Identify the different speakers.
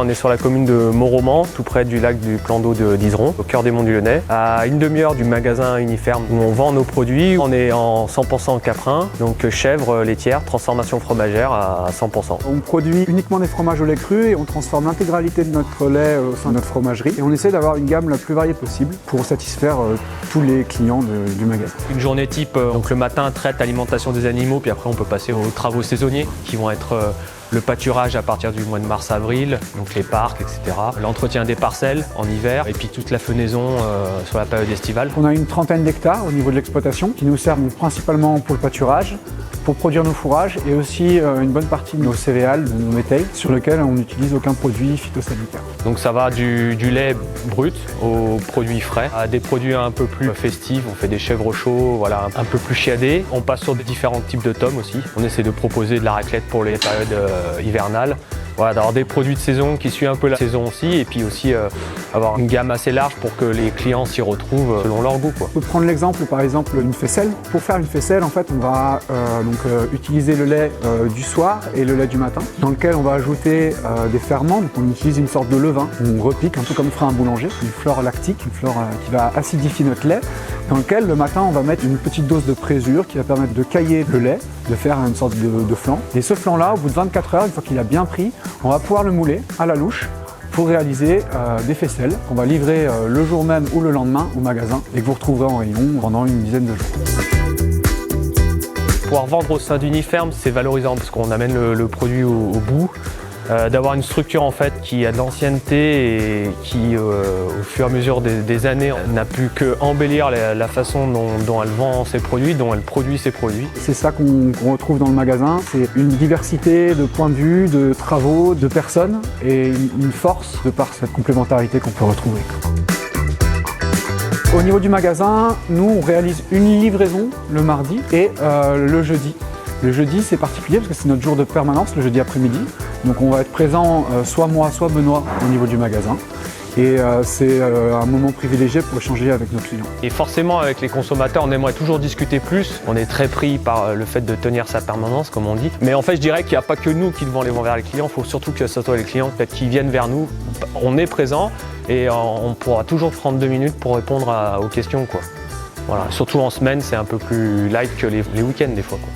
Speaker 1: on est sur la commune de Mont-Roman, tout près du lac du plan d'eau d'Iseron, au cœur des Monts du Lyonnais, à une demi-heure du magasin Uniferme où on vend nos produits. On est en 100% caprin, donc chèvre laitière, transformation fromagère à 100%.
Speaker 2: On produit uniquement des fromages au lait cru et on transforme l'intégralité de notre lait au sein de notre fromagerie. Et on essaie d'avoir une gamme la plus variée possible pour satisfaire tous les clients du magasin.
Speaker 1: Une journée type, donc le matin, traite alimentation des animaux, puis après on peut passer aux travaux saisonniers qui vont être le pâturage à partir du mois de mars-avril, donc les parcs, etc. L'entretien des parcelles en hiver et puis toute la fenaison sur la période estivale.
Speaker 2: On a une trentaine d'hectares au niveau de l'exploitation qui nous servent principalement pour le pâturage, pour produire nos fourrages et aussi une bonne partie de nos céréales, de nos métayers, sur lesquels on n'utilise aucun produit phytosanitaire.
Speaker 1: Donc ça va du lait brut aux produits frais, à des produits un peu plus festifs. On fait des chèvres chauds, voilà, un peu plus chiadés. On passe sur des différents types de tomes aussi. On essaie de proposer de la raclette pour les périodes hivernales. Voilà, d'avoir des produits de saison qui suivent un peu la saison aussi, et puis aussi avoir une gamme assez large pour que les clients s'y retrouvent selon leur goût, quoi.
Speaker 2: On peut prendre l'exemple, par exemple, d'une faisselle. Pour faire une faisselle, en fait, on va utiliser le lait du soir et le lait du matin, dans lequel on va ajouter des ferments. Donc on utilise une sorte de levain. On repique, un peu comme ferait un boulanger, une fleur lactique, une fleur qui va acidifier notre lait, dans lequel le matin on va mettre une petite dose de présure qui va permettre de cailler le lait, de faire une sorte de flan. Et ce flan-là, au bout de 24 heures, une fois qu'il a bien pris, on va pouvoir le mouler à la louche pour réaliser des faisselles qu'on va livrer le jour même ou le lendemain au magasin et que vous retrouverez en rayon pendant une dizaine de jours.
Speaker 1: Pouvoir vendre au sein d'Uniferme, c'est valorisant parce qu'on amène le produit au bout. D'avoir une structure en fait qui a de l'ancienneté et qui au fur et à mesure des années n'a pu que embellir la façon dont elle vend ses produits, dont elle produit ses produits.
Speaker 2: C'est ça qu'on retrouve dans le magasin, c'est une diversité de points de vue, de travaux, de personnes et une force de par cette complémentarité qu'on peut retrouver. Au niveau du magasin, nous on réalise une livraison le mardi et le jeudi. Le jeudi c'est particulier parce que c'est notre jour de permanence, le jeudi après-midi. Donc on va être présent soit moi, soit Benoît au niveau du magasin. Et c'est un moment privilégié pour échanger avec nos clients.
Speaker 1: Et forcément avec les consommateurs, on aimerait toujours discuter plus. On est très pris par le fait de tenir sa permanence, comme on dit. Mais en fait, je dirais qu'il n'y a pas que nous qui devons aller vers les clients. Il faut surtout que ce soit les clients qui viennent vers nous. On est présent et on pourra toujours prendre 2 minutes pour répondre aux questions, quoi. Voilà. Surtout en semaine, c'est un peu plus light que les week-ends des fois, quoi.